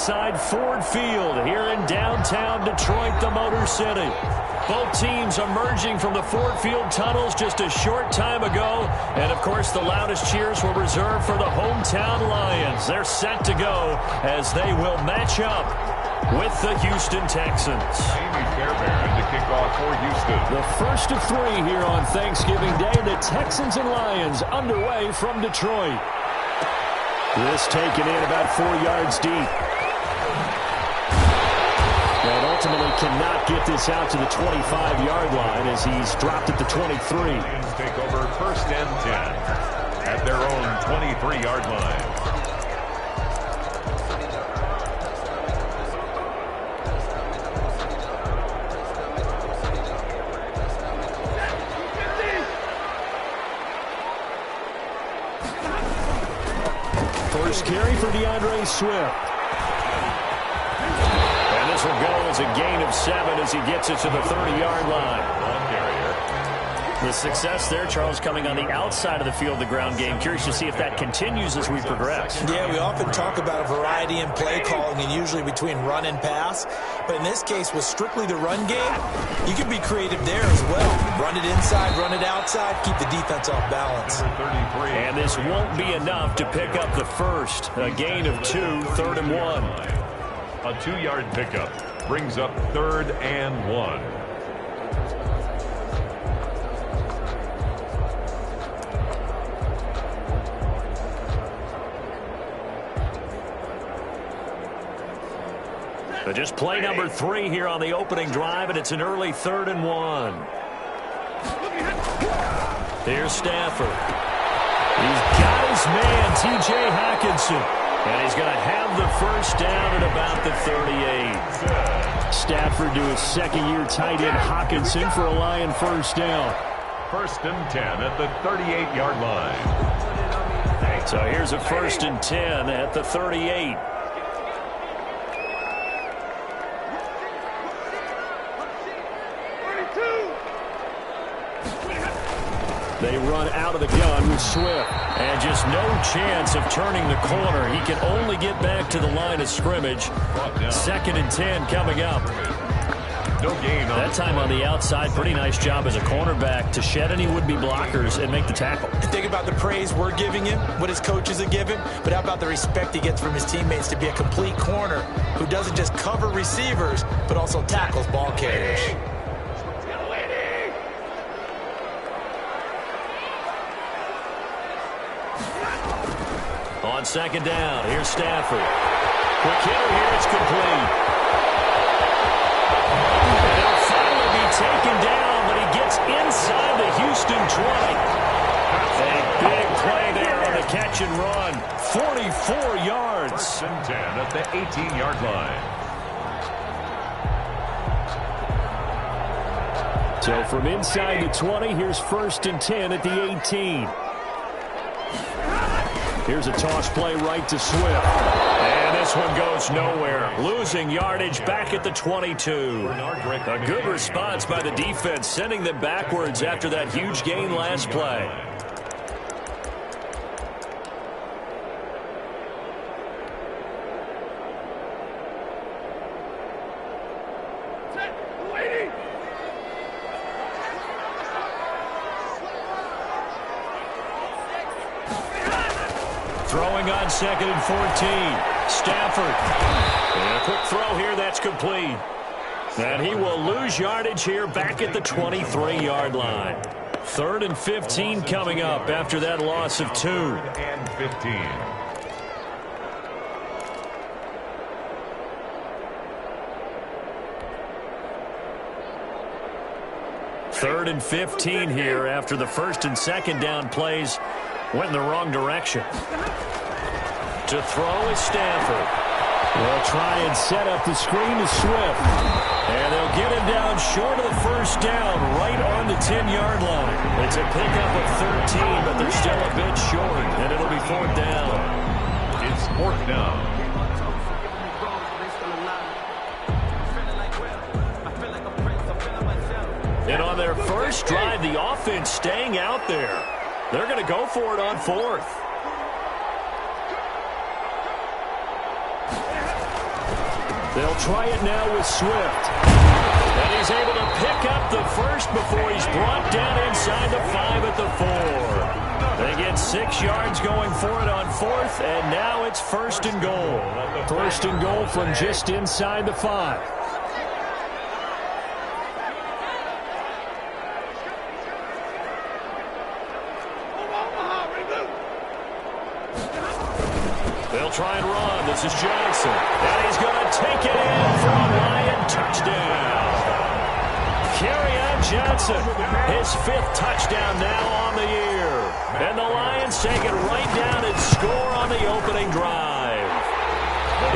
inside Ford Field here in downtown Detroit, the Motor City. Both teams emerging from the Ford Field tunnels just a short time ago. And, of course, the loudest cheers were reserved for the hometown Lions. They're set to go as they will match up with the Houston Texans. Amy Fairbairn to kick off for Houston. The first of three here on Thanksgiving Day. The Texans and Lions underway from Detroit. This taken in about 4 yards deep. And ultimately cannot get this out to the 25-yard line as he's dropped at the 23. Lions take over 1st and 10 at their own 23-yard line. First carry for DeAndre Swift. And this will go as a gain of 7 as he gets it to the 30-yard line. The success there, Charles, coming on the outside of the field, the ground game. Curious to see if that continues as we progress. Yeah, we often talk about a variety in play calling and usually between run and pass. But in this case, with strictly the run game, you can be creative there as well. Run it inside, run it outside, keep the defense off balance. And this won't be enough to pick up the first. A gain of 2, 3rd and 1. A 2-yard pickup brings up 3rd and 1. But just play number 3 here on the opening drive, and it's an early 3rd and 1. Here's Stafford. He's got his man, T.J. Hockenson. And he's going to have the first down at about the 38. Stafford to his second-year tight end, Hockenson, for a Lion first down. 1st and 10 at the 38-yard line. So here's a 1st and 10 at the 38. They run out of the gun with Swift. And just no chance of turning the corner. He can only get back to the line of scrimmage. 2nd and 10 coming up. No gain on that time on the outside. Pretty nice job as a cornerback to shed any would-be blockers and make the tackle. Think about the praise we're giving him, what his coaches are giving, but how about the respect he gets from his teammates to be a complete corner who doesn't just cover receivers, but also tackles ball carriers. On 2nd down, here's Stafford. Quick hitter here, it's complete. And he'll finally be taken down, but he gets inside the Houston 20. A big play there on the catch and run. 44 yards. 1st and 10 at the 18-yard line. So from inside the 20, here's 1st and 10 at the 18. Here's a toss play right to Swift. And this one goes nowhere. Losing yardage back at the 22. A good response by the defense, sending them backwards after that huge gain last play. Throwing on 2nd and 14. Stafford. And a quick throw here, that's complete. And he will lose yardage here back at the 23-yard line. 3rd and 15 coming up after that loss of 2. 3rd and 15. Third and 15 here after the 1st and 2nd down plays went in the wrong direction. To throw is Stafford. They'll try and set up the screen to Swift. And they'll get him down short of the first down, right on the 10-yard line. It's a pickup of 13, but they're still a bit short, and it'll be 4th down. It's 4th down. And on their first drive, the offense staying out there. They're going to go for it on 4th. They'll try it now with Swift. And he's able to pick up the first before he's brought down inside the 5 at the 4. They get 6 yards going for it on 4th, and now it's 1st and goal. 1st and goal from just inside the 5. They'll try and run. This is Johnson. And he's going to take it in for a Lion touchdown. Kerryon Johnson, his 5th touchdown now on the year. And the Lions take it right down and score on the opening drive.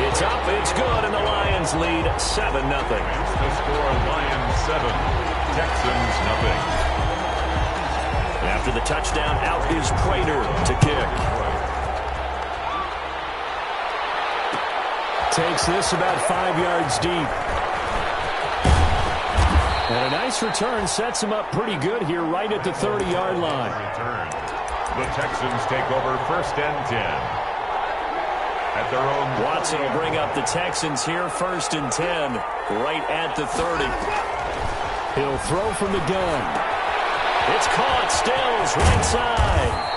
It's up, it's good, and the Lions lead 7-0. The score, Lions 7, Texans nothing. After the touchdown, out is Prater to kick. Takes this about 5 yards deep. And a nice return sets him up pretty good here right at the 30-yard line. Return. The Texans take over 1st and 10. At their own. Watson will bring up the Texans here 1st and 10 right at the 30. He'll throw from the gun. It's caught. Stills right side.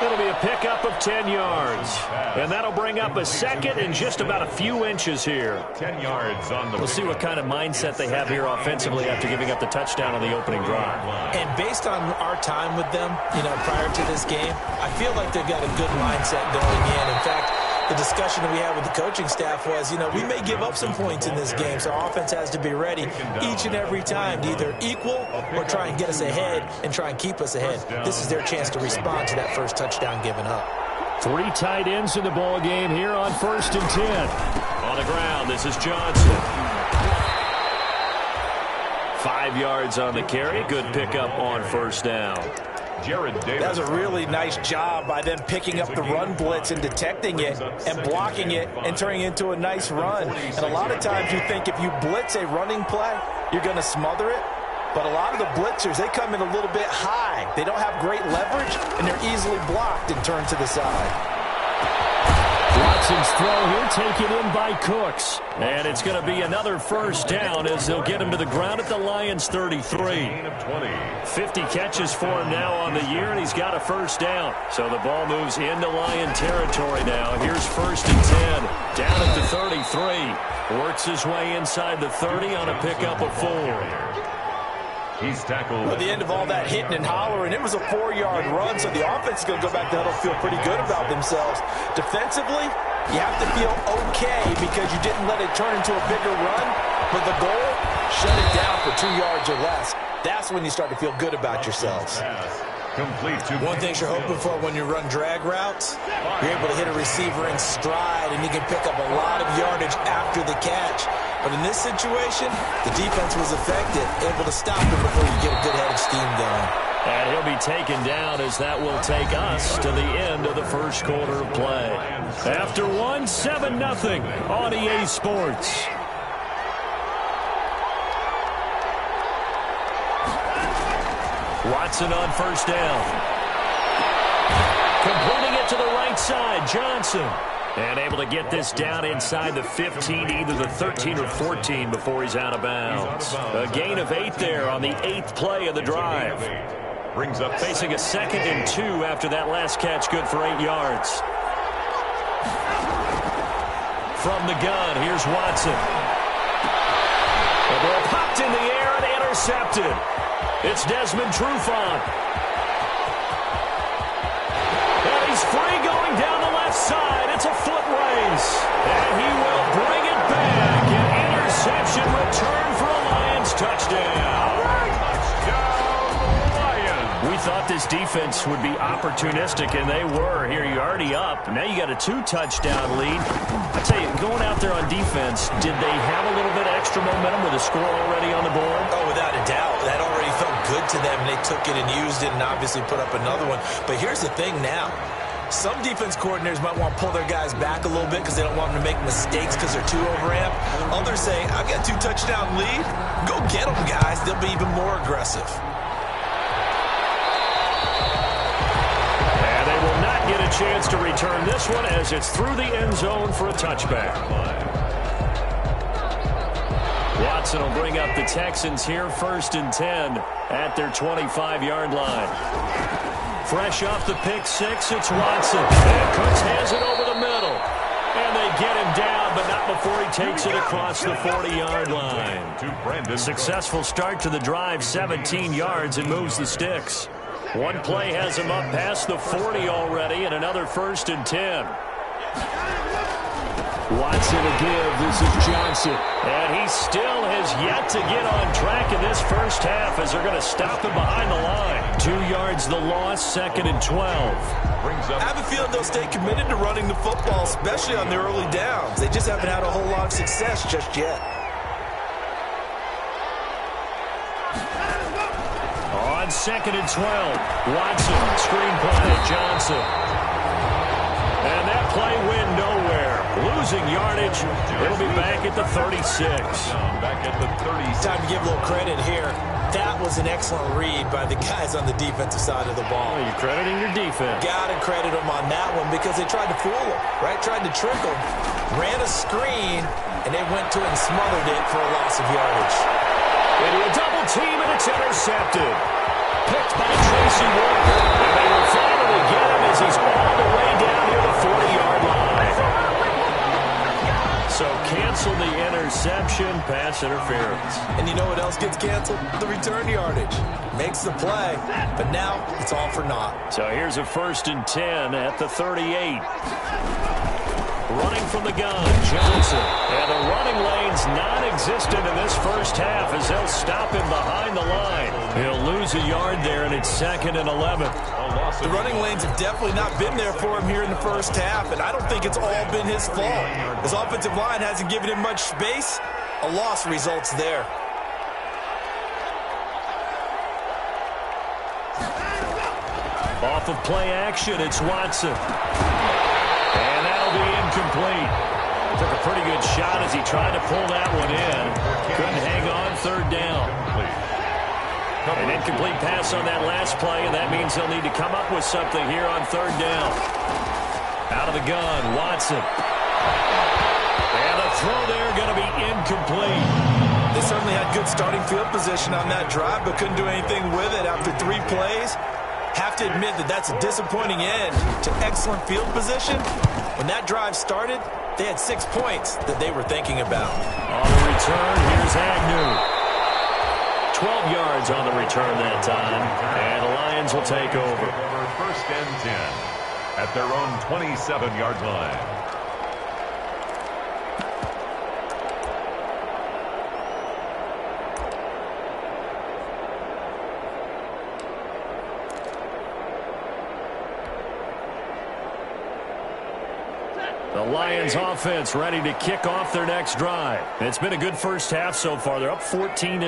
It'll be a pickup of 10 yards. And that'll bring up a 2nd and just about a few inches here. 10 yards on the. We'll see what kind of mindset they have here offensively after giving up the touchdown on the opening drive. And based on our time with them, prior to this game, I feel like they've got a good mindset going in. In fact, the discussion that we had with the coaching staff was, we may give up some points in this game, so our offense has to be ready each and every time to either equal or try and get us ahead and try and keep us ahead. This is their chance to respond to that first touchdown given up. 3 tight ends in the ball game here on 1st and 10. On the ground, this is Johnson. 5 yards on the carry. Good pickup on 1st down. Jared Davis. That was a really nice job by them picking up the run blitz and detecting it and blocking it and turning it into a nice run. And a lot of times you think if you blitz a running play, you're going to smother it. But a lot of the blitzers, they come in a little bit high. They don't have great leverage, and they're easily blocked and turned to the side. Watson's throw here taken in by Cooks. And it's going to be another 1st down as they'll get him to the ground at the Lions 33. 50 catches for him now on the year, and he's got a 1st down. So the ball moves into Lion territory now. Here's 1st and 10. Down at the 33. Works his way inside the 30 on a pickup of 4. He's tackled. At the end of all that hitting and hollering, it was a 4-yard run, so the offense is going to go back to huddle, feel pretty good about themselves. Defensively, you have to feel okay because you didn't let it turn into a bigger run, but the goal, shut it down for 2 yards or less. That's when you start to feel good about yourselves. Complete to one thing you're hoping for when you run drag routes, you're able to hit a receiver in stride, and you can pick up a lot of yardage after the catch. But in this situation, the defense was effective, able to stop him before you get a good head of steam going. And he'll be taken down as that will take us to the end of the 1st quarter of play. After 7-0 on EA Sports. Watson on 1st down. Completing it to the right side, Johnson. And able to get this down inside the 15, either the 13 or 14 before he's out of bounds. A gain of 8 there on the 8th play of the drive. Brings up facing a 2nd and 2 after that last catch, good for 8 yards. From the gun, here's Watson. The ball popped in the air and intercepted. It's Desmond Trufant. And he's free going down the left side. It's a foot race. And he will bring it back. An interception return for a Lions touchdown. We thought this defense would be opportunistic, and they were. Here, you're already up. Now you got a 2-touchdown lead. I tell you, going out there on defense, did they have a little bit of extra momentum with a score already on the board? Oh, without a doubt. That already felt good to them, and they took it and used it and obviously put up another one. But here's the thing now. Some defense coordinators might want to pull their guys back a little bit because they don't want them to make mistakes because they're too overamped. Others say, I've got a 2-touchdown lead. Go get them, guys. They'll be even more aggressive. Get a chance to return this one as it's through the end zone for a touchback. Watson will bring up the Texans here 1st and 10 at their 25-yard line. Fresh off the pick six, it's Watson. And Cooks hands it over the middle. And they get him down, but not before he takes it across the 40-yard line. Successful start to the drive, 17 yards, and moves the sticks. One play has him up past the 40 already, and another 1st and 10. Watson to give. This is Johnson. And he still has yet to get on track in this first half as they're going to stop him behind the line. 2 yards the loss, 2nd and 12. I have a feeling they'll stay committed to running the football, especially on their early downs. They just haven't had a whole lot of success just yet. On 2nd and 12, Watson, screen play, Johnson. And that play went nowhere. Losing yardage. It'll be back at the 36. Back at the 36. Time to give a little credit here. That was an excellent read by the guys on the defensive side of the ball. Well, you're crediting your defense. Got to credit them on that one because they tried to fool them, right? Tried to trick them. Ran a screen, and they went to it and smothered it for a loss of yardage. Into a double team, and it's intercepted. Picked by Tracy Walker. And they will finally get him as he's all the way down near the 40-yard line. So cancel the interception, pass interference. And you know what else gets canceled? The return yardage. Makes the play, but now it's all for naught. So here's a 1st and 10 at the 38. Running from the gun, Johnson. And the running lane's non-existent in this first half as they'll stop him behind the line. He'll lose a yard there, and it's 2nd and 11. The running lanes have definitely not been there for him here in the first half, and I don't think it's all been his fault. His offensive line hasn't given him much space. A loss results there. Off of play action, it's Watson. And that'll be incomplete. Took a pretty good shot as he tried to pull that one in. Couldn't hang on, 3rd down. An incomplete pass on that last play, and that means they'll need to come up with something here on 3rd down. Out of the gun, Watson. And the throw there going to be incomplete. They certainly had good starting field position on that drive, but couldn't do anything with it after 3 plays. Have to admit that that's a disappointing end to excellent field position. When that drive started, they had 6 points that they were thinking about. On the return, here's Agnew. 12 yards on the return that time, and the Lions will take over. 1st and 10 at their own 27-yard line. The Lions offense ready to kick off their next drive. It's been a good first half so far. They're up 14-0.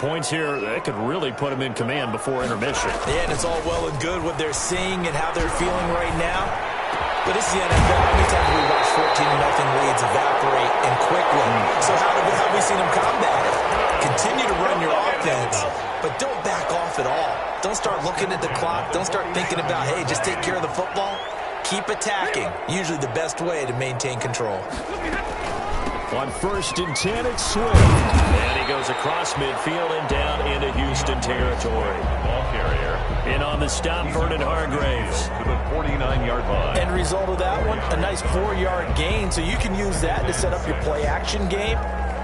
Points here, that could really put them in command before intermission. Yeah, and it's all well and good what they're seeing and how they're feeling right now. But this is the NFL. How many times have we watched 14-0 leads evaporate and quickly? So how have we seen them combat it? Continue to run your offense, but don't back off at all. Don't start looking at the clock. Don't start thinking about, hey, just take care of the football. Keep attacking. Usually the best way to maintain control. On 1st and 10, it's Swift. And he goes across midfield and down into Houston territory. Ball carrier. In on the stop, Vernon Hargreaves. To the 49-yard line. End result of that one, a nice 4-yard gain. So you can use that to set up your play-action game,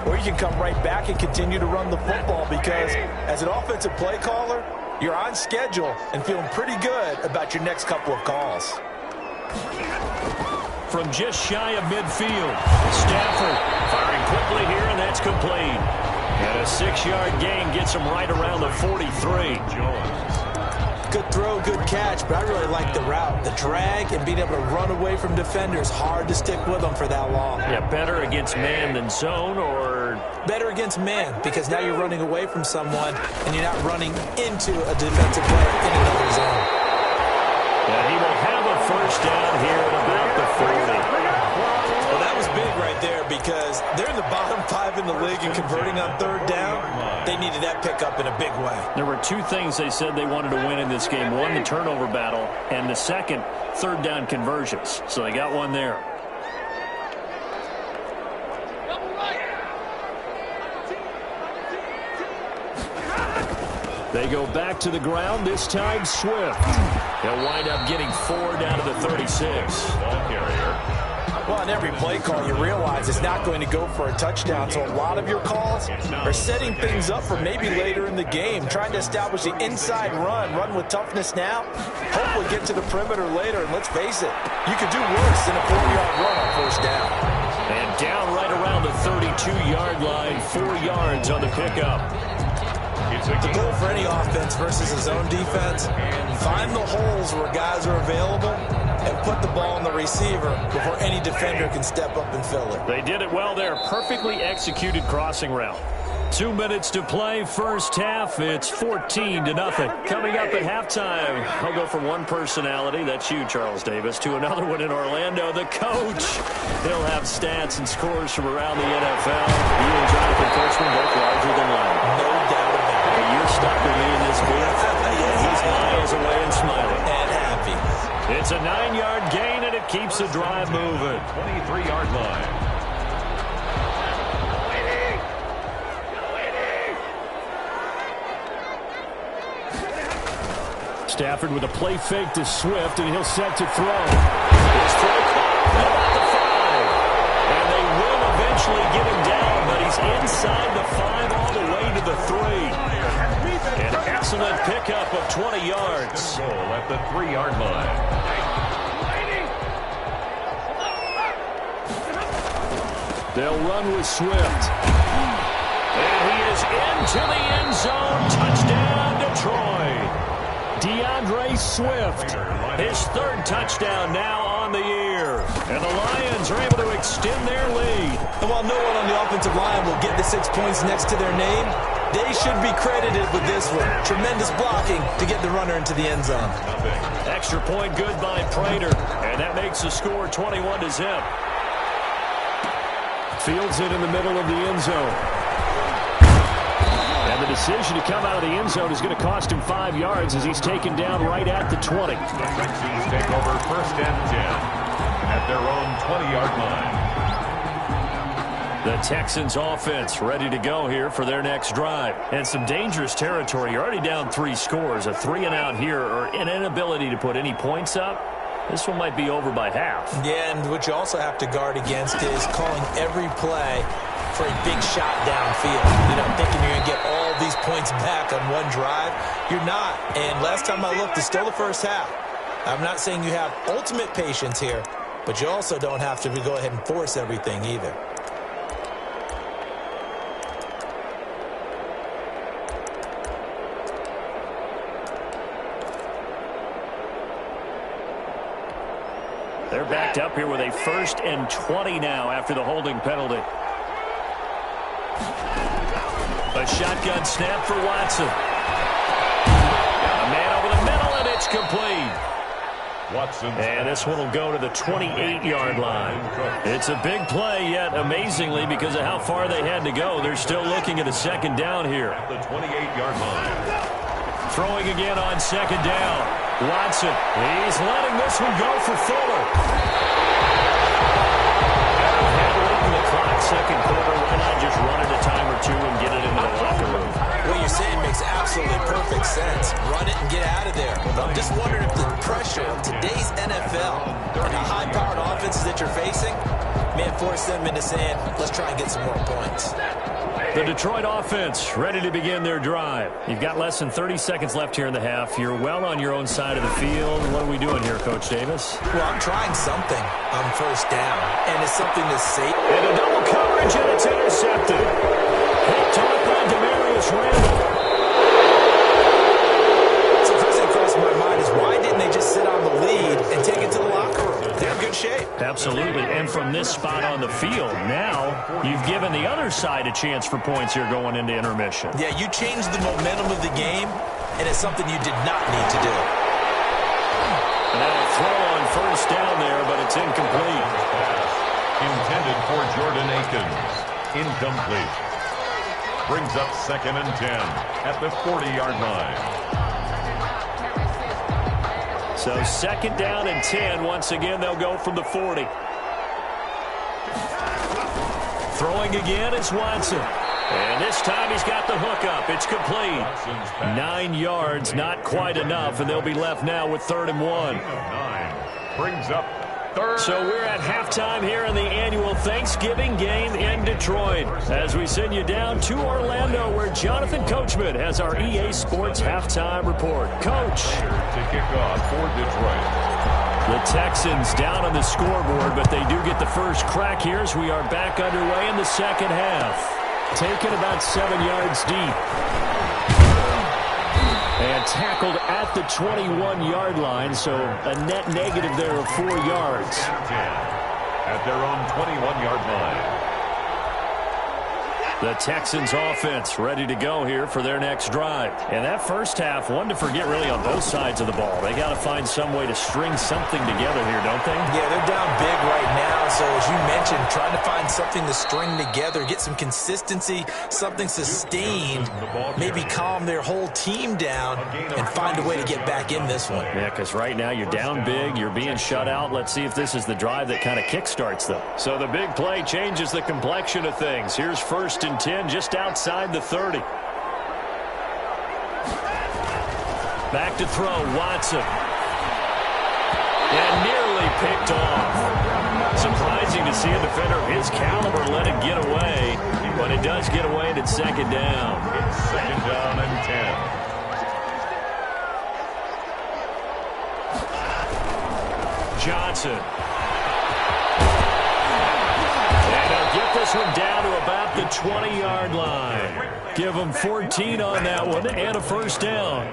or you can come right back and continue to run the football because as an offensive play caller, you're on schedule and feeling pretty good about your next couple of calls. From just shy of midfield, Stafford firing quickly here, and that's complete. And a 6-yard gain gets him right around the 43. Good throw, good catch, but I really like the route. The drag and being able to run away from defenders, hard to stick with them for that long. Yeah, better against man than zone, or? Better against man, because now you're running away from someone, and you're not running into a defensive player in another zone. And he will have a first down here at about the 40. Well, that was big right there because they're in the bottom 5 in the league and converting on 3rd down. They needed that pickup in a big way. There were 2 things they said they wanted to win in this game. One, the turnover battle, and the second, 3rd down conversions. So they got one there. They go back to the ground, this time Swift. He'll wind up getting 4 down to the 36. Ball carrier. Well, on every play call, you realize it's not going to go for a touchdown, so a lot of your calls are setting things up for maybe later in the game, trying to establish the inside run with toughness now, hopefully get to the perimeter later, and let's face it, you could do worse than a 40-yard run on first down. And down right around the 32-yard line, 4 yards on the pickup. The goal for any offense versus a zone defense, find the holes where guys are available and put the ball on the receiver before any defender can step up and fill it. They did it well there. Perfectly executed crossing route. 2 minutes to play, first half. It's 14-0. Coming up at halftime, I'll go from one personality, that's you, Charles Davis, to another one in Orlando, the coach. He'll have stats and scores from around the NFL. He and Jonathan Kurtzman both larger than life. No doubt about it. Hey, you're stuck with me in this booth. He's miles away and smiling. And happy. It's a 9-yard gain, and it keeps the drive moving. 23-yard line. Stafford with a play fake to Swift, and he'll set to throw. His throw caught about the 5. And they will eventually get him down, but he's inside the 5 all the way to the 3. An excellent pickup of 20 yards. Goal at the 3-yard line. They'll run with Swift. And he is into the end zone. Touchdown, Detroit. DeAndre Swift, his 3rd touchdown now on the year. And the Lions are able to extend their lead. And while no one on the offensive line will get the 6 points next to their name, they should be credited with this one. Tremendous blocking to get the runner into the end zone. Extra point good by Prater. And that makes the score 21-0. Fields it in the middle of the end zone. And the decision to come out of the end zone is going to cost him 5 yards as he's taken down right at the 20. The Texans take over first and 10 at their own 20-yard line. The Texans offense ready to go here for their next drive. And some dangerous territory. You're already down 3 scores. A 3-and-out here or an inability to put any points up. This one might be over by half. Yeah, and what you also have to guard against is calling every play for a big shot downfield. You know, thinking you're going to get all these points back on one drive. You're not. And last time I looked, it's still the first half. I'm not saying you have ultimate patience here, but you also don't have to go ahead and force everything either. They're backed up here with a 1st and 20 now after the holding penalty. A shotgun snap for Watson. A man over the middle, and it's complete. Watson. And this one will go to the 28-yard line. It's a big play, yet amazingly, because of how far they had to go, they're still looking at a 2nd down here. At the 28-yard line. Throwing again on 2nd down. Watson, he's letting this one go for Fuller. Handling the clock, 2nd quarter. Why not just run it a time or 2 and get it into the locker room? What you're saying makes absolutely perfect sense. Run it and get out of there. I'm just wondering if the pressure of today's NFL and the high-powered offenses that you're facing may force them into saying, let's try and get some more points. The Detroit offense ready to begin their drive. You've got less than 30 seconds left here in the half. You're well on your own side of the field. What are we doing here, Coach Davis? Well, I'm trying something on 1st down, and it's something that's safe. And a double coverage, and it's intercepted. Picked up by Demarius Randall. So the first thing crossing my mind is why didn't they just sit on the lead and take it to the locker room? They're in good shape. Absolutely, and from this spot on the field, now you've given the other side a chance for points here going into intermission. Yeah, you changed the momentum of the game, and it's something you did not need to do. Now a throw on 1st down there, but it's incomplete. Intended for Jordan Akins. Incomplete. Brings up 2nd and 10 at the 40-yard line. So 2nd down and 10. Once again, they'll go from the 40. Throwing again is Watson. And this time he's got the hook up. It's complete. 9 yards, not quite enough, and they'll be left now with 3rd and 1. 9 brings up 3rd. So we're at halftime here in the annual Thanksgiving game in Detroit as we send you down to Orlando where Jonathan Coachman has our EA Sports halftime report. Coach. To kick off for Detroit. The Texans down on the scoreboard, but they do get the first crack here as we are back underway in the second half. Taken about 7 yards deep. And tackled at the 21-yard line, so a net negative there of 4 yards. At their own 21-yard line. The Texans offense ready to go here for their next drive. And that first half, one to forget really on both sides of the ball. They got to find some way to string something together here, don't they? Yeah, they're down big right now. So as you mentioned, trying to find something to string together, get some consistency, something sustained, maybe calm their whole team down and find a way to get back in this one. Yeah, because right now you're down big, you're being shut out. Let's see if this is the drive that kind of kickstarts them. So the big play changes the complexion of things. Here's 1st and 10 just outside the 30. Back to throw, Watson. And nearly picked off. Surprising to see a defender of his caliber let it get away, but it does get away and it's 2nd down. It's 2nd down and 10. Johnson. And they'll get this one down to about the 20-yard line. Give them 14 on that one and a 1st down.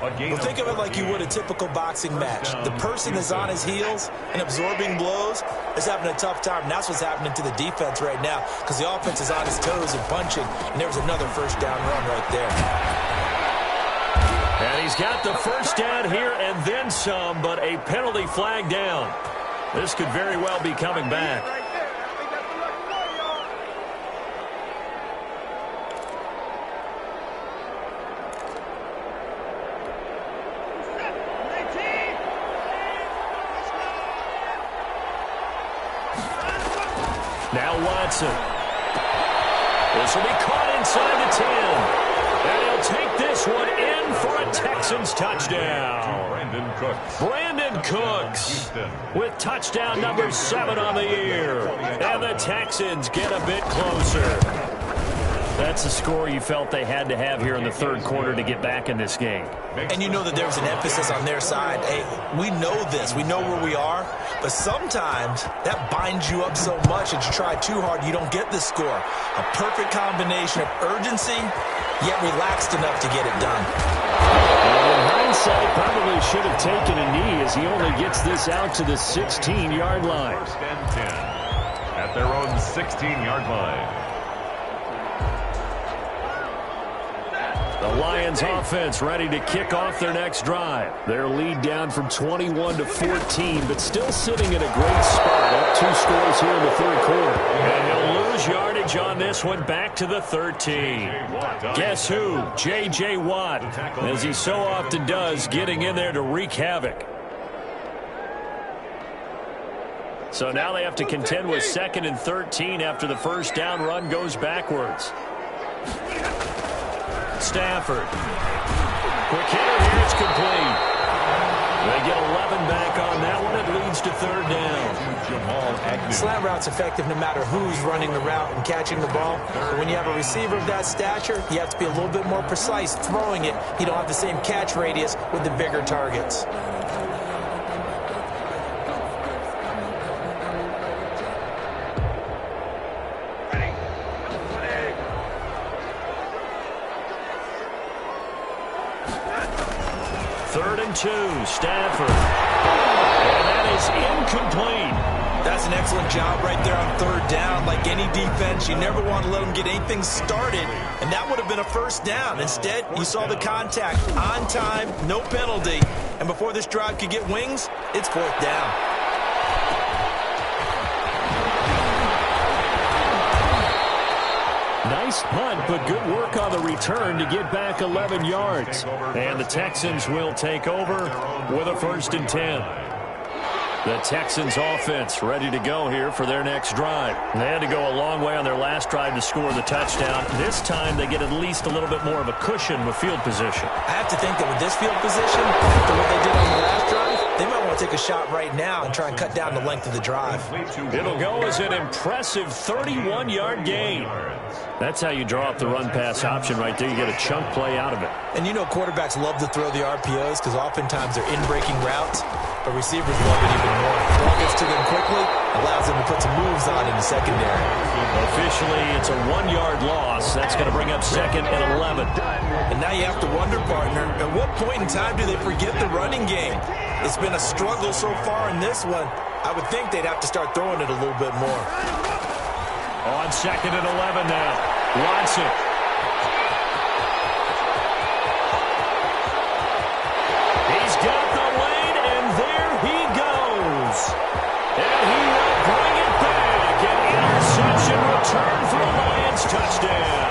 Well, think of it like you would a typical boxing match. The person is on his heels and absorbing blows is having a tough time. And that's what's happening to the defense right now because the offense is on his toes and punching. And there was another 1st down run right there. And he's got the 1st down here and then some, but a penalty flag down. This could very well be coming back. Now Watson. This will be caught inside the 10. And he'll take this one in for a Texans touchdown. Brandon Cooks with touchdown number 7 on the year. And the Texans get a bit closer. That's the score you felt they had to have here in the 3rd quarter to get back in this game. And you know that there's an emphasis on their side. Hey, we know this. We know where we are. But sometimes that binds you up so much that you try too hard, you don't get the score. A perfect combination of urgency, yet relaxed enough to get it done. Well, in hindsight, probably should have taken a knee as he only gets this out to the 16-yard line. 1st and 10 at their own 16-yard line. The Lions offense ready to kick off their next drive. Their lead down from 21 to 14, but still sitting at a great spot. Up 2 scores here in the 3rd quarter. And they'll lose yardage on this one back to the 13. Guess who? J.J. Watt, as he so often does, getting in there to wreak havoc. So now they have to contend with 2nd and 13 after the 1st down run goes backwards. Stafford. Quick hitter here, it's complete. They get 11 back on that one. It leads to 3rd down. Slant route's effective no matter who's running the route and catching the ball. But when you have a receiver of that stature, you have to be a little bit more precise throwing it. You don't have the same catch radius with the bigger targets. Stafford. And that is incomplete. That's an excellent job right there on 3rd down. Like any defense, you never want to let them get anything started, and that would have been a 1st down. Instead, you saw the contact on time, no penalty, and before this drive could get wings, it's 4th down. Nice punt, but good work on the return to get back 11 yards. And the Texans will take over with a 1st and 10. The Texans offense ready to go here for their next drive. They had to go a long way on their last drive to score the touchdown. This time they get at least a little bit more of a cushion with field position. I have to think that with this field position, after what they did on the last drive, they might want to take a shot right now and try and cut down the length of the drive. It'll go as an impressive 31-yard gain. That's how you draw up the run-pass option right there. You get a chunk play out of it. And you know quarterbacks love to throw the RPOs because oftentimes they're in-breaking routes, but receivers love it even more. The ball gets to them quickly, allows them to put some moves on in the secondary. Officially, it's a 1-yard loss. That's going to bring up 2nd and 11. And now you have to wonder, partner, at what point in time do they forget the running game? It's been a struggle so far in this one. I would think they'd have to start throwing it a little bit more. On 2nd and 11 now. Watson. He's got the lane, and there he goes. And he will bring it back. An interception return for a Lions touchdown.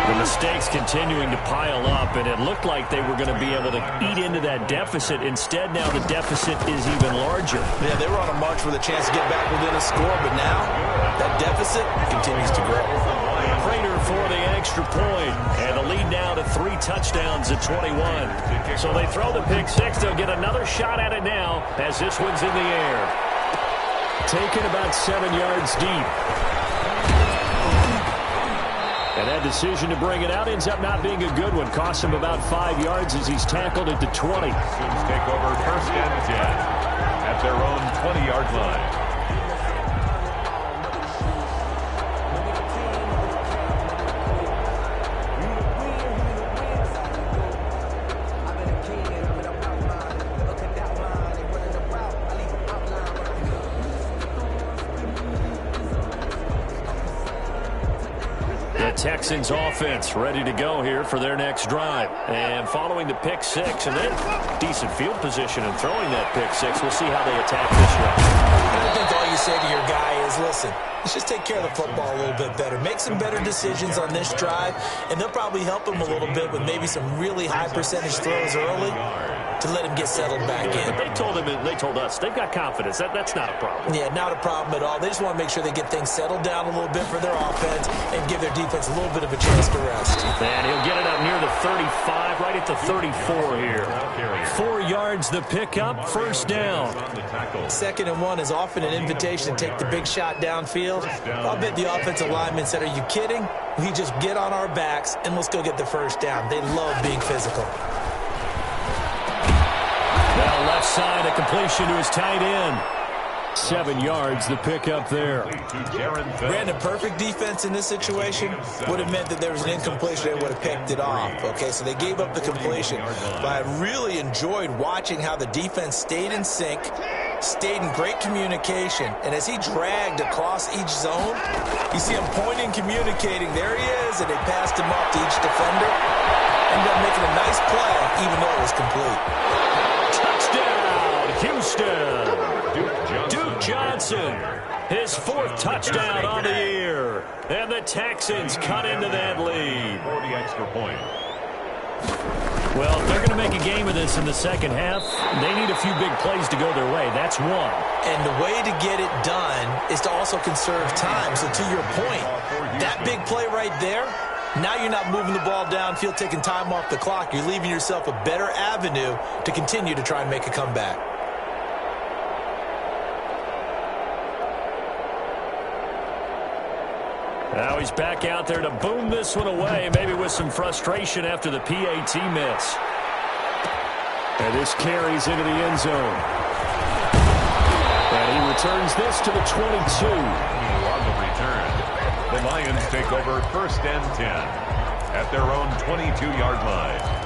The mistakes continuing to pile up, and it looked like they were going to be able to eat into that deficit. Instead, now the deficit is even larger. Yeah, they were on a march with a chance to get back within a score, but now that deficit continues to grow. Prater for the extra point, and the lead now to 3 touchdowns at 21. So they throw the pick six. They'll get another shot at it now as this one's in the air. Taken about 7 yards deep. And that decision to bring it out ends up not being a good one. Costs him about 5 yards as he's tackled at the 20. Sooners take over 1st and 10 at their own 20-yard line. Texans offense ready to go here for their next drive. And following the pick six, and then decent field position and throwing that pick six, we'll see how they attack this one. I think all you say to your guy is, listen, let's just take care of the football a little bit better. Make some better decisions on this drive, and they'll probably help him a little bit with maybe some really high percentage throws early to let him get settled back in. But they told him, and they told us, they've got confidence. That's not a problem. Yeah, not a problem at all. They just want to make sure they get things settled down a little bit for their offense and give their defense a little bit of a chance to rest. And he'll get it up near the 35, right at the 34 here. 4 yards the pickup, 1st down. 2nd and 1 is often an invitation to take the big shot downfield. I'll bet the offensive lineman said, are you kidding? We just get on our backs and let's go get the 1st down. They love being physical. Now left side, a completion to his tight end. 7 yards, the pickup there. Brandon, perfect defense in this situation would have meant that there was an incompletion. They would have picked it off. Okay, so they gave up the completion. But I really enjoyed watching how the defense stayed in sync, stayed in great communication. And as he dragged across each zone, you see him pointing, communicating. There he is, and they passed him off to each defender. Ended up making a nice play, even though it was complete. Touchdown, Houston. Duke Johnson, his 4th touchdown on the year. And the Texans cut into that lead. For the extra point. Well, if they're going to make a game of this in the second half, they need a few big plays to go their way. That's one. And the way to get it done is to also conserve time. So to your point, that big play right there, now you're not moving the ball downfield, taking time off the clock. You're leaving yourself a better avenue to continue to try and make a comeback. Now he's back out there to boom this one away, maybe with some frustration after the PAT miss. And this carries into the end zone. And he returns this to the 22. On the return, the Lions take over 1st and 10 at their own 22-yard line.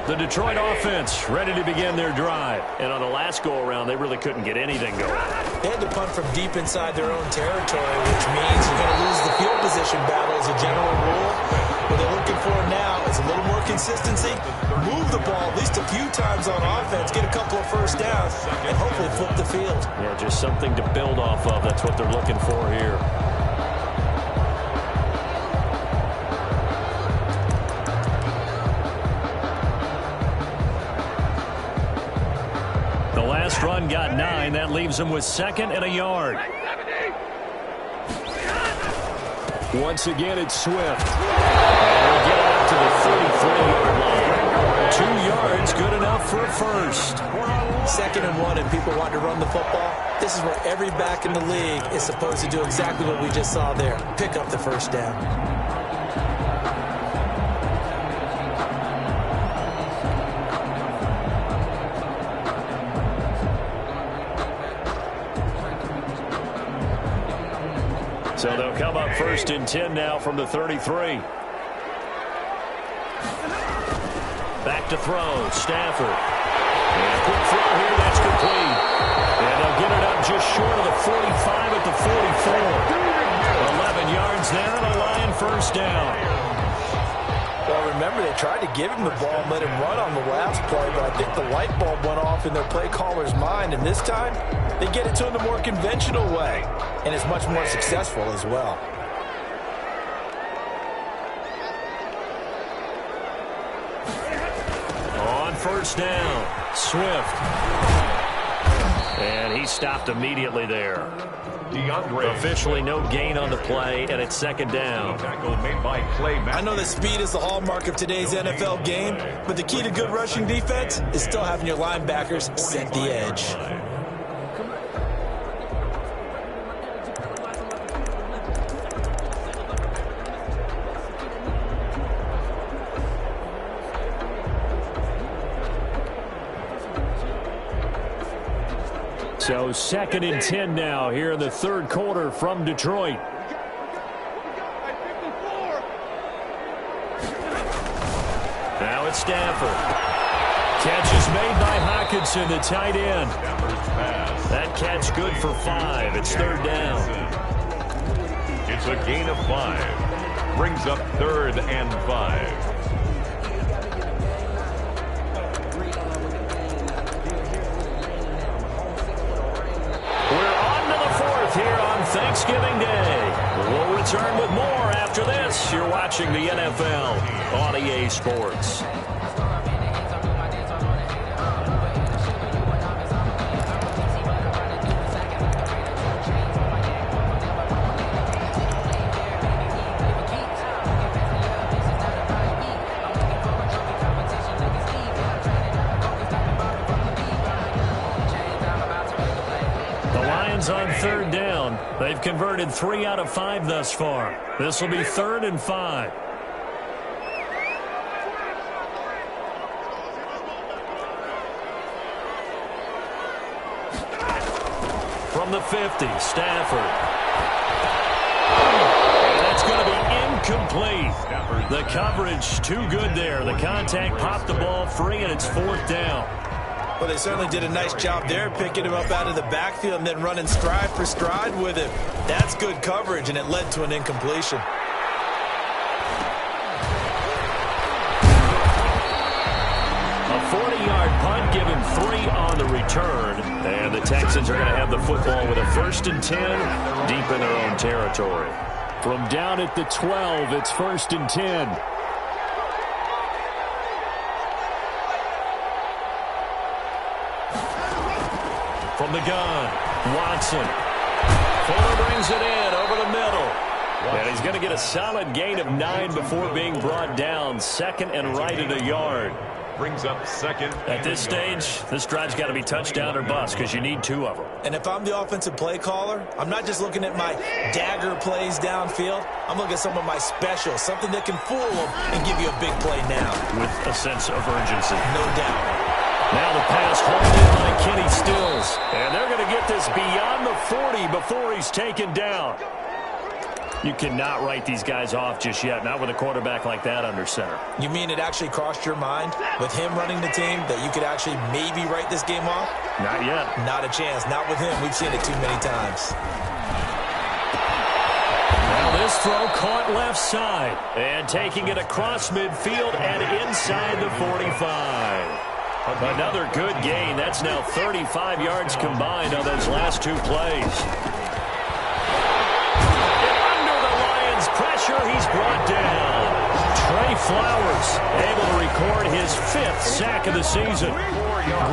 The Detroit offense ready to begin their drive. And on the last go-around, they really couldn't get anything going. They had to punt from deep inside their own territory, which means you're going to lose the field position battle as a general rule. What they're looking for now is a little more consistency. Move the ball at least a few times on offense, get a couple of 1st downs, and hopefully flip the field. Yeah, just something to build off of. That's what they're looking for here. first run got 9. That leaves him with 2nd and a yard. Once again, it's Swift. And he'll get it up to the 33-yard line. 2 yards, good enough for a first. 2nd and 1, and people want to run the football. This is where every back in the league is supposed to do exactly what we just saw there. Pick up the first down. So they'll come up 1st and 10 now from the 33. Back to throw, Stafford. And a quick throw here, that's complete. And they'll get it up just short of the 45 at the 44. 11 yards there, and a Lion first down. Well, remember, they tried to give him the ball and let him run on the last play, but I think the light bulb went off in their play caller's mind, and this time they get it to him the more conventional way, and it's much more successful as well. On first down, Swift. And he stopped immediately there. Officially no gain on the play, and it's 2nd down. Tackle made by Clay Matthews. I know that speed is the hallmark of today's NFL game, but the key to good rushing defense is still having your linebackers set the edge. So 2nd and 10 now here in the 3rd quarter from Detroit. Now it's Stafford. Catch is made by Hockenson, the tight end. That catch good for 5. It's 3rd down. It's a gain of 5. Brings up 3rd and 5. Here on Thanksgiving Day. We'll return with more after this. You're watching the NFL on EA Sports. On 3rd down. They've converted 3 out of 5 thus far. This will be 3rd and 5. From the 50, Stafford. And that's going to be incomplete. The coverage too good there. The contact popped the ball free, and it's 4th down. Well, they certainly did a nice job there, picking him up out of the backfield and then running stride for stride with him. That's good coverage, and it led to an incompletion. A 40-yard punt, given 3 on the return. And the Texans are going to have the football with a 1st and 10 deep in their own territory. From down at the 12, it's 1st and 10. From the gun, Watson. Fuller brings it in over the middle. And he's going to get a solid gain of 9 before being brought down. 2nd and right at a yard. Brings up 2nd. At this stage, this drive's got to be touchdown or bust because you need 2 of them. And if I'm the offensive play caller, I'm not just looking at my dagger plays downfield. I'm looking at some of my specials, something that can fool them and give you a big play now. With a sense of urgency. No doubt. Now the pass hauled in by Kenny Stills. And they're going to get this beyond the 40 before he's taken down. You cannot write these guys off just yet, not with a quarterback like that under center. You mean it actually crossed your mind with him running the team that you could actually maybe write this game off? Not yet. Not a chance. Not with him. We've seen it too many times. Now this throw caught left side. And taking it across midfield and inside the 45. Another good gain. That's now 35 yards combined on those last 2 plays. And under the Lions' pressure, he's brought down. Trey Flowers able to record his 5th sack of the season.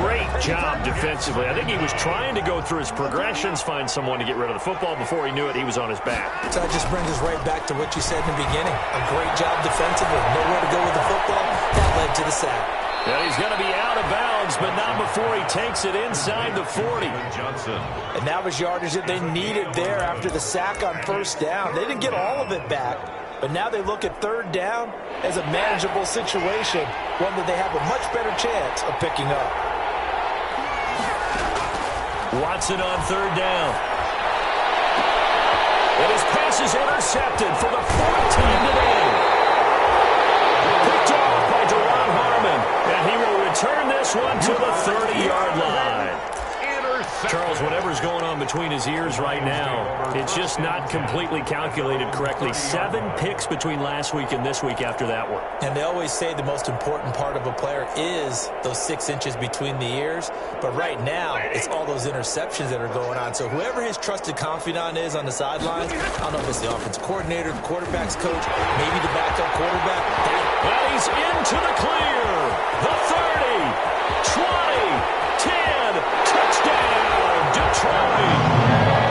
Great job defensively. I think he was trying to go through his progressions, find someone to get rid of the football. Before he knew it, he was on his back. So that just brings us right back to what you said in the beginning. A great job defensively. Nowhere to go with the football. That led to the sack. Yeah, he's going to be out of bounds, but not before he takes it inside the 40. Johnson. And that was yardage that they needed there after the sack on first down. They didn't get all of it back, but now they look at third down as a manageable situation, one that they have a much better chance of picking up. Watson on third down. And his pass is intercepted for the fourth time today. Picked off by Duron Harmon, and he will return this one to the 30-yard line. Charles, whatever's going on between his ears right now, it's just not completely calculated correctly. 7 picks between last week and this week after that one. And they always say the most important part of a player is those 6 inches between the ears. But right now, it's all those interceptions that are going on. So whoever his trusted confidant is on the sidelines, I don't know if it's the offense coordinator, the quarterback's coach, maybe the backup quarterback. Well, he's into the clear. The 30, 20, 10, touchdown. Detroit.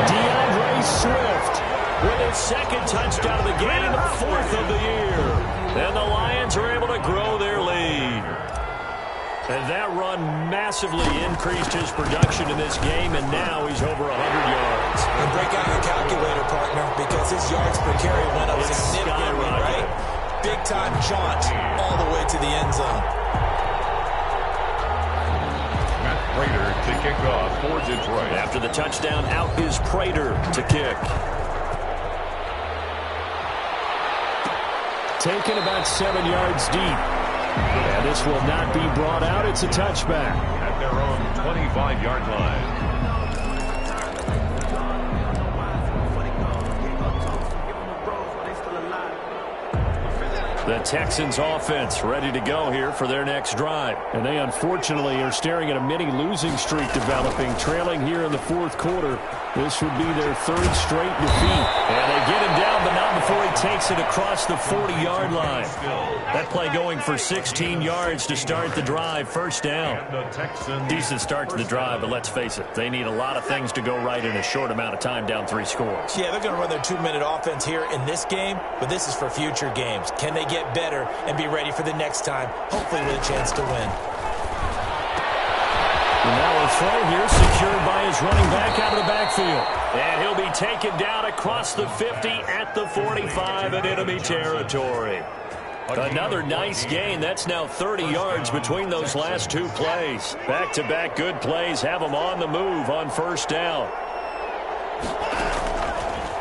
DeAndre Swift with his second touchdown of the game, 4th of the year. And the Lions are able to grow their lead. And that run massively increased his production in this game, and now he's over 100 yards. And break out your calculator, partner, because his yards per carry went up significantly, right? Big-time jaunt all the way to the end zone. Prater to kick off for Detroit. After the touchdown, out is Prater to kick. Taken about 7 yards deep. And this will not be brought out. It's a touchback. At their own 25-yard line. The Texans offense ready to go here for their next drive. And they unfortunately are staring at a mini losing streak developing, trailing here in the 4th quarter. This would be their 3rd straight defeat. And they get him down, but not before he takes it across the 40-yard line. That play going for 16 yards to start the drive. First down. Decent start to the drive, but let's face it, they need a lot of things to go right in a short amount of time, down 3 scores. Yeah, they're going to run their 2-minute offense here in this game, but this is for future games. Can they get better and be ready for the next time, hopefully with a chance to win? And now a throw here secured by his running back out of the backfield. And he'll be taken down across the 50 at the 45 in enemy territory. Another nice gain. That's now 30 yards between those last 2 plays. Back-to-back good plays have them on the move on first down.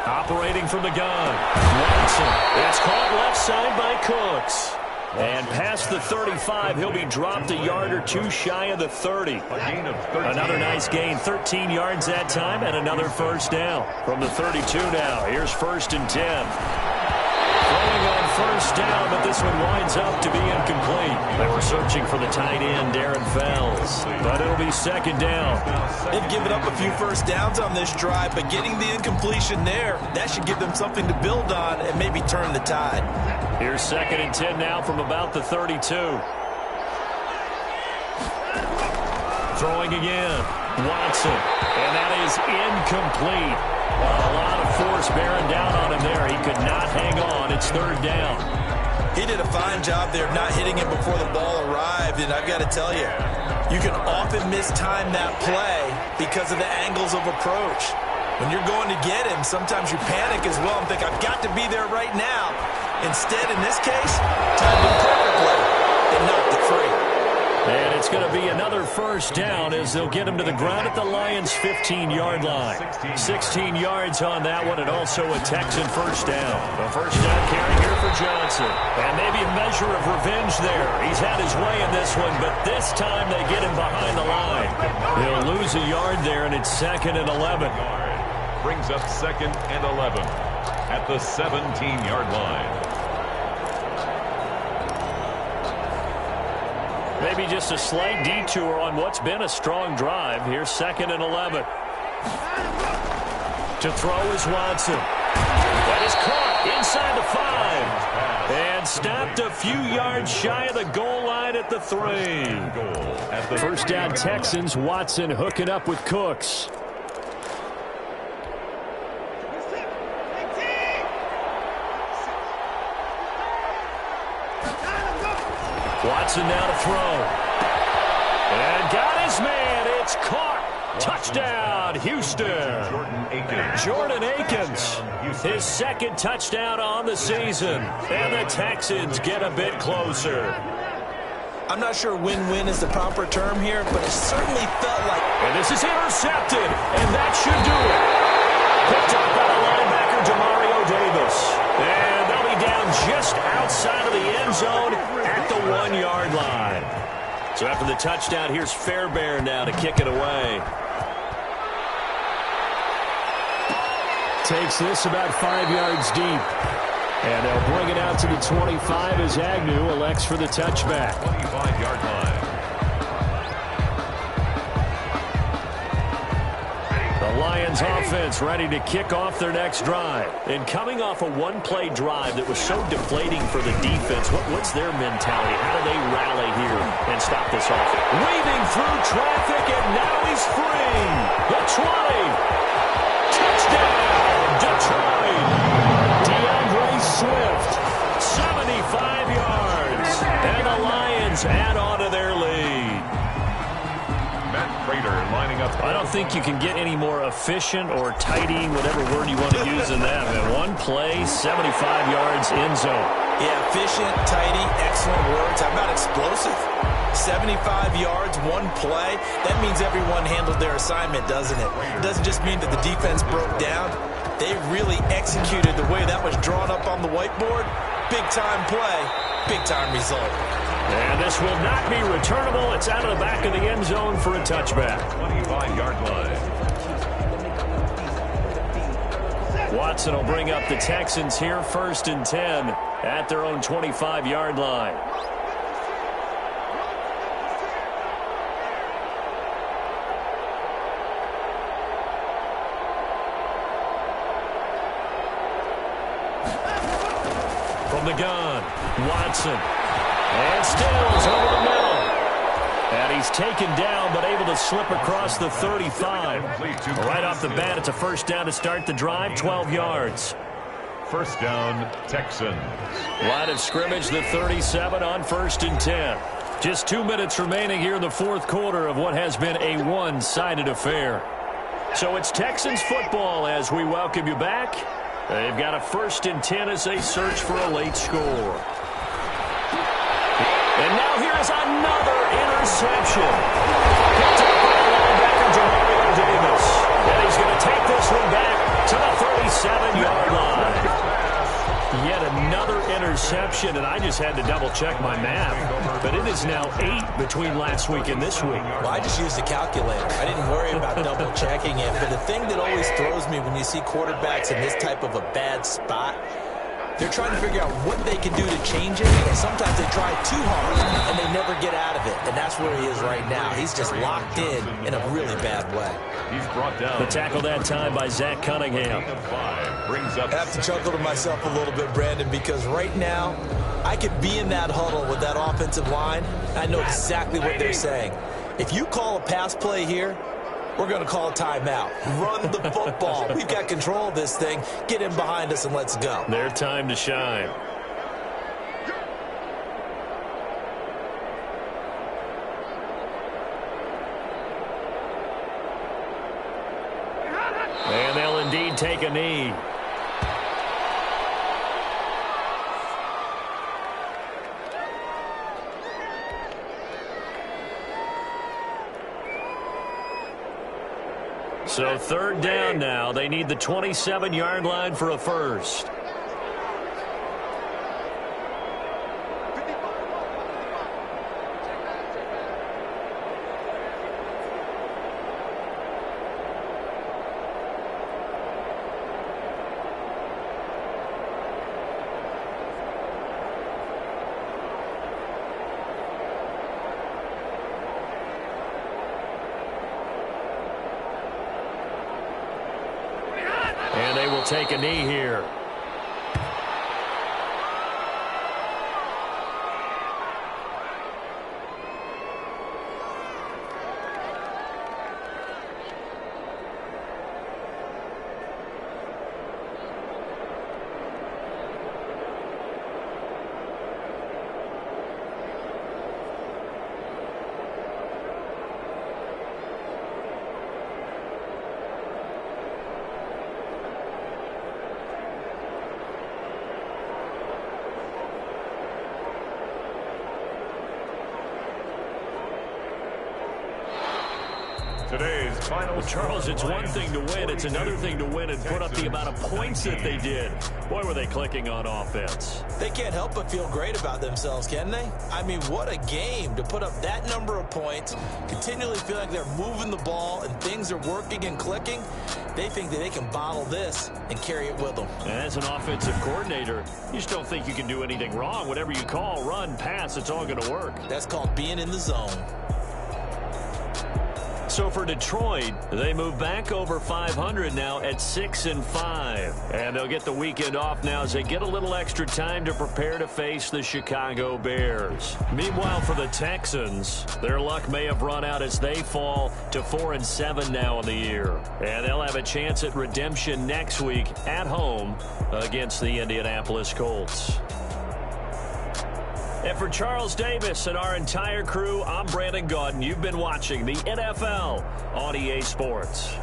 Operating from the gun, Watson. It's caught left side by Cooks. And past the 35, he'll be dropped a yard or 2 shy of the 30. Another nice gain, 13 yards that time, and another first down. From the 32 now, here's 1st and 10. Throwing on first down, but this one winds up to be incomplete. They were searching for the tight end, Darren Fells, but it'll be 2nd down. They've given up a few first downs on this drive, but getting the incompletion there, that should give them something to build on and maybe turn the tide. Here's 2nd and 10 now from about the 32. Throwing again, Watson, and that is incomplete. A lot of force bearing down on him there. He could not hang on. It's 3rd down. He did a fine job there of not hitting him before the ball arrived, and I've got to tell you, you can often mistime that play because of the angles of approach. When you're going to get him, sometimes you panic as well and think, I've got to be there right now. Instead, in this case, timed him perfectly and knocked it free. And it's going to be another first down as they'll get him to the ground at the Lions' 15-yard line. 16 yards on that one, and also a Texan first down. The first down carry here for Johnson. And maybe a measure of revenge there. He's had his way in this one, but this time they get him behind the line. He'll lose a yard there, and it's 2nd and 11. Brings up 2nd and 11 at the 17-yard line. Maybe just a slight detour on what's been a strong drive. Here's 2nd and 11. To throw is Watson. That is caught inside the 5. And stopped a few yards shy of the goal line at the 3. First down Texans. Watson hooking up with Cooks. Watson now to throw. And got his man. It's caught. Touchdown, Houston. Jordan Akins, his second touchdown on the season. And the Texans get a bit closer. I'm not sure win-win is the proper term here, but it certainly felt like... And this is intercepted, and that should do it. Picked up by the linebacker, Demario Davis. And they'll be down just outside of the end zone at the 1-yard line. So after the touchdown, here's Fairbairn now to kick it away. Takes this about 5 yards deep. And they'll bring it out to the 25 as Agnew elects for the touchback. 25-yard line. The Lions offense ready to kick off their next drive. And coming off a one-play drive that was so deflating for the defense, what's their mentality? How do they rally here and stop this offense? Weaving through traffic, and now he's free. The 20. Touchdown, Detroit. DeAndre Swift, 75 yards. And the Lions add on to their lead. Matt Prater lining up. I don't think you can get any more efficient or tidy, whatever word you want to use in that. Man, one play, 75 yards, end zone. Yeah, efficient, tidy, excellent words. How about explosive? 75 yards, one play. That means everyone handled their assignment, doesn't it? It doesn't just mean that the defense broke down. They really executed the way that was drawn up on the whiteboard. Big-time play, big-time result. And this will not be returnable. It's out of the back of the end zone for a touchback. 25-yard line. Watson will bring up the Texans here, 1st and 10 at their own 25-yard line. From the gun, Watson. And Stills over the middle. And he's taken down, but able to slip across the 35. Right off the bat, it's a first down to start the drive, 12 yards. First down, Texans. Line of scrimmage, the 37 on 1st and 10. Just 2 minutes remaining here in the fourth quarter of what has been a one-sided affair. So it's Texans football as we welcome you back. They've got a 1st and 10 as they search for a late score. And now here's another interception. Picked up by the linebacker, Demario Davis. And he's going to take this one back to the 37-yard line. Yet another interception, and I just had to double-check my math. But it is now 8 between last week and this week. Well, I just used a calculator. I didn't worry about double-checking it. But the thing that always throws me when you see quarterbacks in this type of a bad spot, they're trying to figure out what they can do to change it, and sometimes they try too hard, and they never get out of it. And that's where he is right now. He's just locked in a really bad way. He's brought down. The tackle that time by Zach Cunningham. Brings up. I have to chuckle to myself a little bit, Brandon, because right now I could be in that huddle with that offensive line. I know exactly what they're saying. If you call a pass play here, we're going to call a timeout. Run the football. We've got control of this thing. Get in behind us and let's go. Their time to shine. And they'll indeed take a knee. So 3rd down now. They need the 27-yard line for a first. And they will take a knee here. Today's final. Well, Charles, it's one thing to win. It's another thing to win and put up the amount of points that they did. Boy, were they clicking on offense. They can't help but feel great about themselves, can they? I mean, what a game to put up that number of points, continually feel like they're moving the ball and things are working and clicking. They think that they can bottle this and carry it with them. And as an offensive coordinator, you just don't think you can do anything wrong. Whatever you call, run, pass, it's all going to work. That's called being in the zone. So for Detroit, they move back over 500 now at 6-5. And they'll get the weekend off now as they get a little extra time to prepare to face the Chicago Bears. Meanwhile, for the Texans, their luck may have run out as they fall to 4-7 now in the year. And they'll have a chance at redemption next week at home against the Indianapolis Colts. And for Charles Davis and our entire crew, I'm Brandon Gaudin. You've been watching the NFL on EA Sports.